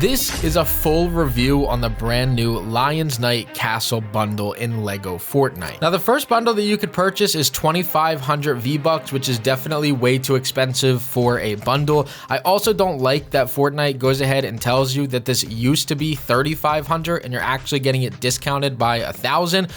This is a full review on the brand new Lion's Night Castle bundle in LEGO Fortnite. Now, the first bundle that you could purchase is 2,500 V-Bucks, which is definitely way too expensive for a bundle. I also don't like that Fortnite goes ahead and tells you that this used to be 3,500 and you're actually getting it discounted by 1,000.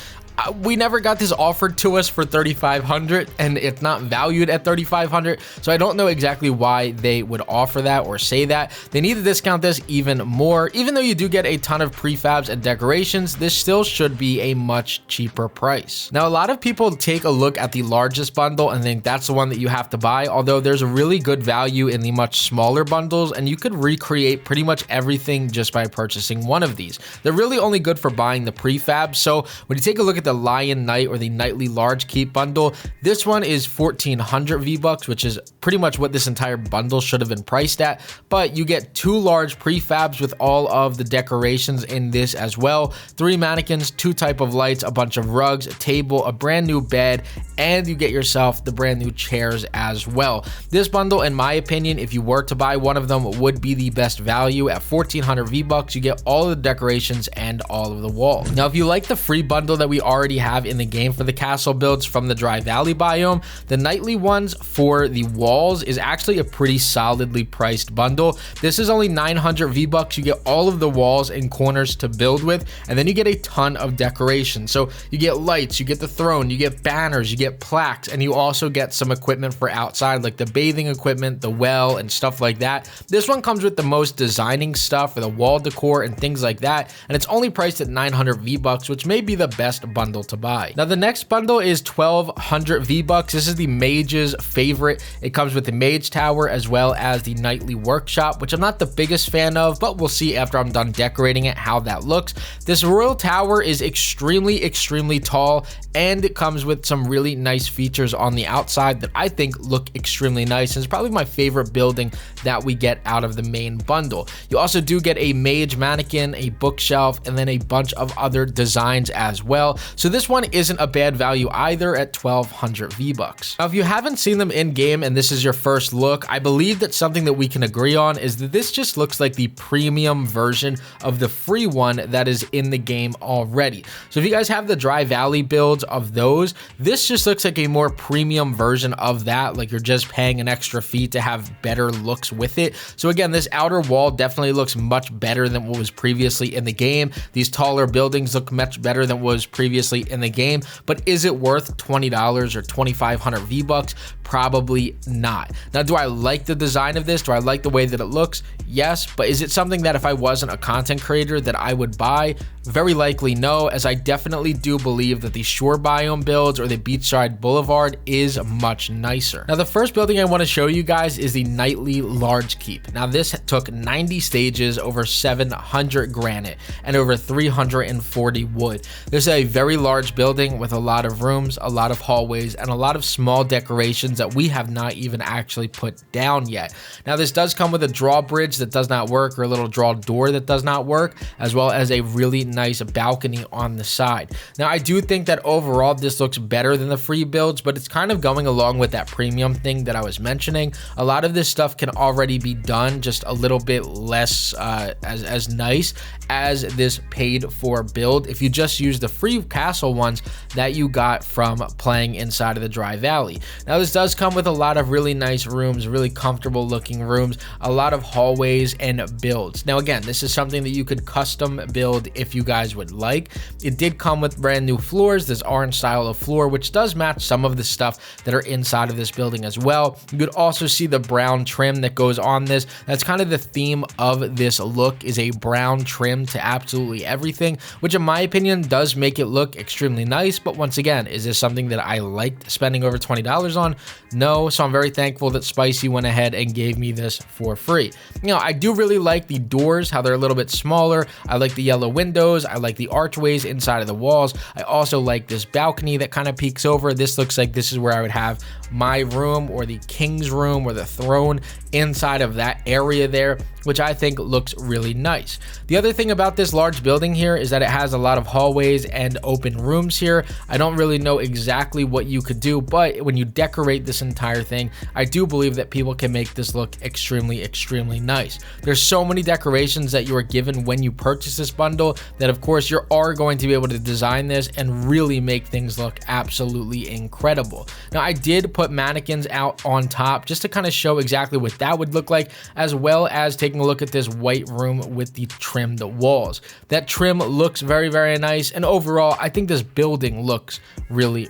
We never got this offered to us for 3,500 and it's not valued at 3,500. So I don't know exactly why they would offer that or say that. They need to discount this even more. Even though you do get a ton of prefabs and decorations, this still should be a much cheaper price. Now, a lot of people take a look at the largest bundle and think that's the one that you have to buy, although there's a really good value in the much smaller bundles and you could recreate pretty much everything just by purchasing one of these. They're really only good for buying the prefab. So when you take a look at the Lion Night or the Nightly Large Keep bundle, this one is 1,400 V-Bucks, which is pretty much what this entire bundle should have been priced at, but you get 2 large prefabs with all of the decorations in this as well, 3 mannequins, 2 type of lights, a bunch of rugs, a table, a brand new bed, and you get yourself the brand new chairs as well. This bundle, in my opinion, if you were to buy one of them, would be the best value. At 1,400 V-Bucks, you get all of the decorations and all of the walls. Now, if you like the free bundle that we already have in the game for the castle builds from the Dry Valley biome, the nightly ones for the walls is actually a pretty solidly priced bundle. This is only 900 V-Bucks. You get all of the walls and corners to build with, and then you get a ton of decoration. So you get lights, you get the throne, you get banners, you get plaques, and you also get some equipment for outside, like the bathing equipment, the well, and stuff like that. This one comes with the most designing stuff for the wall decor and things like that, and it's only priced at 900 V-Bucks, which may be the best bundle to buy. Now, the next bundle is 1,200 V-Bucks. This is the Mage's favorite. It comes with the Mage Tower as well as the Nightly Workshop, which I'm not the biggest fan of, but we'll see after I'm done decorating it how that looks. This Royal Tower is extremely tall, and it comes with some really nice features on the outside that I think look extremely nice, and it's probably my favorite building that we get out of the main bundle. You also do get a Mage mannequin, a bookshelf, and then a bunch of other designs as well. So this one isn't a bad value either at 1,200 V-Bucks. Now, if you haven't seen them in game and this is your first look, I believe that something that we can agree on is that this just looks like the premium version of the free one that is in the game already. So if you guys have the Dry Valley builds of those, this just looks like a more premium version of that, like you're just paying an extra fee to have better looks with it. So again, this outer wall definitely looks much better than what was previously in the game. These taller buildings look much better than what was previously in the game, but is it worth $20 or 2,500 V-Bucks? Probably not. Now, do I like the design of this? Do I like the way that it looks? Yes, but is it something that if I wasn't a content creator that I would buy? Very likely no, as I definitely do believe that the Shore Biome builds or the Beachside Boulevard is much nicer. Now, the first building I want to show you guys is the Nightly Large Keep. Now, this took 90 stages, over 700 granite, and over 340 wood. This is a very large building with a lot of rooms, a lot of hallways, and a lot of small decorations that we have not even actually put down yet. Now, this does come with a drawbridge that does not work, or a little draw door that does not work, as well as a really nice balcony on the side. Now, I do think that overall this looks better than the free builds, but it's kind of going along with that premium thing that I was mentioning. A lot of this stuff can already be done just a little bit less as nice as this paid for build if you just use the free castle ones that you got from playing inside of the Dry Valley. Now, this does come with a lot of really nice rooms, really comfortable looking rooms, a lot of hallways and builds. Now, again, this is something that you could custom build if you guys would like. It did come with brand new floors, this orange style of floor, which does match some of the stuff that are inside of this building as well. You could also see the brown trim that goes on this. That's kind of the theme of this look, is a brown trim to absolutely everything, which in my opinion does make it look extremely nice. But once again, is this something that I liked spending over $20 on? No. So I'm very thankful that Spicy went ahead and gave me this for free. You know, I do really like the doors, how they're a little bit smaller. I like the yellow windows. windows. I like the archways inside of the walls. I also like this balcony that kind of peeks over. This looks like this is where I would have my room, or the king's room, or the throne inside of that area there, which I think looks really nice. The other thing about this large building here is that it has a lot of hallways and open rooms here. I don't really know exactly what you could do, but when you decorate this entire thing, I do believe that people can make this look extremely nice. There's so many decorations that you are given when you purchase this bundle that of course you are going to be able to design this and really make things look absolutely incredible. Now I did put mannequins out on top just to kind of show exactly what that would look like, as well as taking a look at this white room with the trimmed walls. That trim looks very nice, and overall I think this building looks really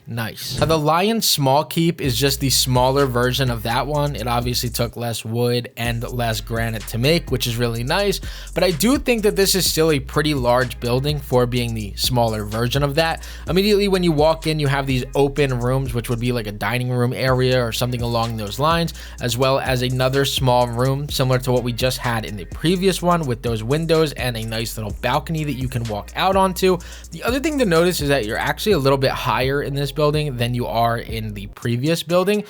nice. Now the lion small keep is just the smaller version of that one. It obviously took less wood and less granite to make, which is really nice, but I do think that this is still a pretty large building for being the smaller version of that. Immediately when you walk in, you have these open rooms, which would be like a dining room area or something along those lines, as well as another small room similar to what we just had in the previous one with those windows and a nice little balcony that you can walk out onto. The other thing to notice is that you're actually a little bit higher in this building than you are in the previous building.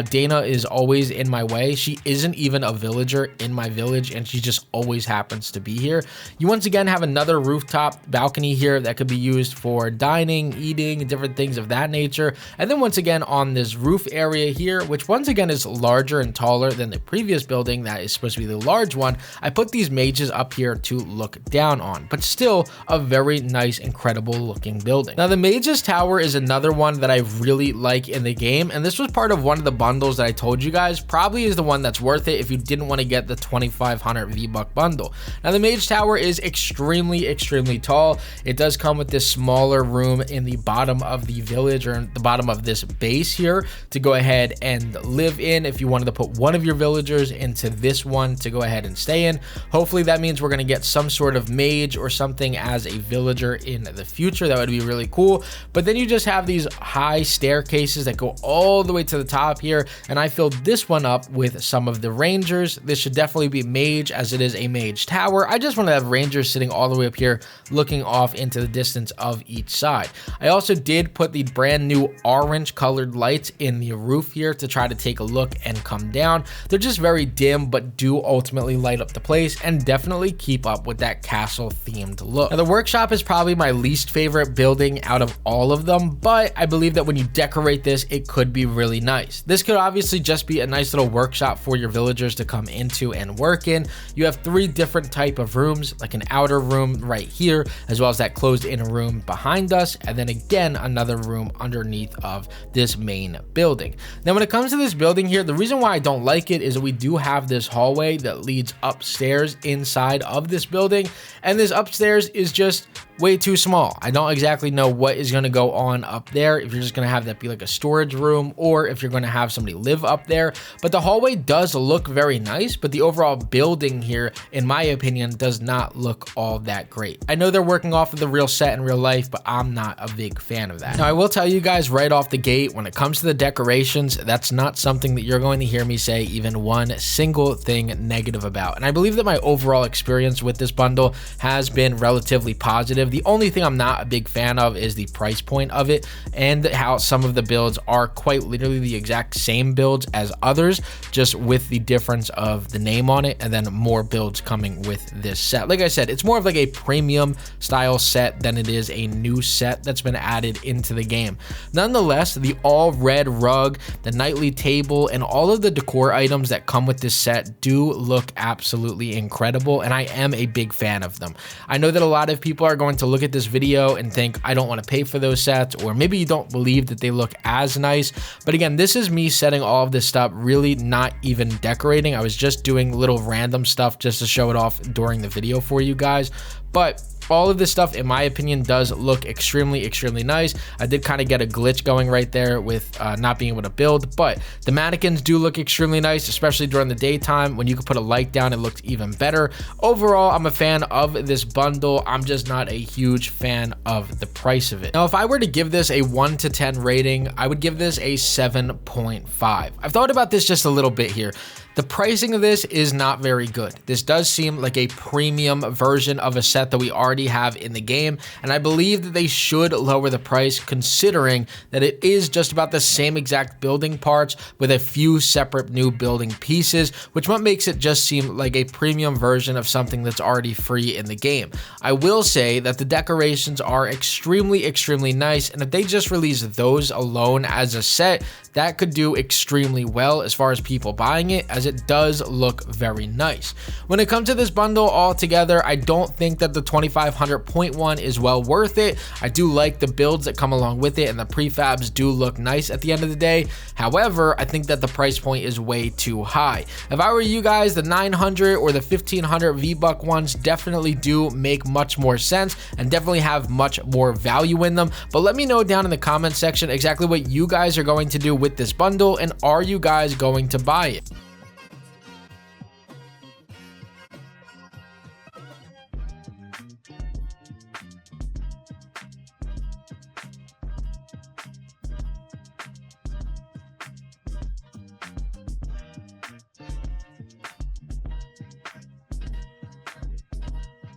Dana is always in my way. She isn't even a villager in my village, and she just always happens to be here. You once again have another rooftop balcony here that could be used for dining, eating, different things of that nature. And then once again on this roof area here, which once again is larger and taller than the previous building that is supposed to be the large one, I put these mages up here to look down on, but still a very nice, incredible looking building. Now the mage's tower is another one that I really like in the game, and this was part of one of the bundles that I told you guys probably is the one that's worth it if you didn't want to get the 2500 V-Buck bundle. Now the mage tower is extremely tall. It does come with this smaller room in the bottom of the village, or the bottom of this base here, to go ahead and live in if you wanted to put one of your villagers into this one to go ahead and stay in. Hopefully that means we're going to get some sort of mage or something as a villager in the future. That would be really cool. But then you just have these high staircases that go all the way to the top here, and I filled this one up with some of the rangers. This should definitely be mage, as it is a mage tower. I just want to have rangers sitting all the way up here looking off into the distance of each side. I also did put the brand new orange colored lights in the roof here to try to take a look and come down. They're just very dim, but do ultimately light up the place and definitely keep up with that castle themed look. Now the workshop is probably my least favorite building out of all of them, but I believe that when you decorate this, it could be really nice. This could obviously just be a nice little workshop for your villagers to come into and work in. You have 3 different type of rooms, like an outer room right here, as well as that closed in room behind us, and then again another room underneath of this main building. Now when it comes to this building here, the reason why I don't like it is that we do have this hallway that leads upstairs inside of this building, and this upstairs is just way too small. I don't exactly know what is going to go on up there, if you're just going to have that be like a storage room or if you're going to have somebody live up there. But the hallway does look very nice, but the overall building here, in my opinion, does not look all that great. I know they're working off of the real set in real life, but I'm not a big fan of that. Now I will tell you guys right off the gate, when it comes to the decorations, that's not something that you're going to hear me say even one single thing negative about. And I believe that my overall experience with this bundle has been relatively positive. The only thing I'm not a big fan of is the price point of it, and how some of the builds are quite literally the exact same builds as others, just with the difference of the name on it, and then more builds coming with this set. Like I said, it's more of like a premium style set than it is a new set that's been added into the game. Nonetheless, the all red rug, the nightly table, and all of the decor items that come with this set do look absolutely incredible, and I am a big fan of them. I know that a lot of people are going to look at this video and think I don't want to pay for those sets, or maybe you don't believe that they look as nice. But again, this is me setting all of this stuff, really not even decorating. I was just doing little random stuff just to show it off during the video for you guys. But all of this stuff, in my opinion, does look extremely nice. I did kind of get a glitch going right there with not being able to build, but the mannequins do look extremely nice, especially during the daytime. When you can put a light down, it looks even better. Overall, I'm a fan of this bundle. I'm just not a huge fan of the price of it. Now, if I were to give this a 1 to 10 rating, I would give this a 7.5. I've thought about this just a little bit here. The pricing of this is not very good. This does seem like a premium version of a set that we already have in the game, and I believe that they should lower the price considering that it is just about the same exact building parts with a few separate new building pieces, which what makes it just seem like a premium version of something that's already free in the game. I will say that the decorations are extremely nice, and if they just release those alone as a set, that could do extremely well as far as people buying it, as it does look very nice. When it comes to this bundle altogether, I don't think that the 2500 point one is well worth it. I do like the builds that come along with it, and the prefabs do look nice at the end of the day. However, I think that the price point is way too high. If I were you guys, the 900 or the 1500 V-Buck ones definitely do make much more sense and definitely have much more value in them. But let me know down in the comment section exactly what you guys are going to do with this bundle, and are you guys going to buy it?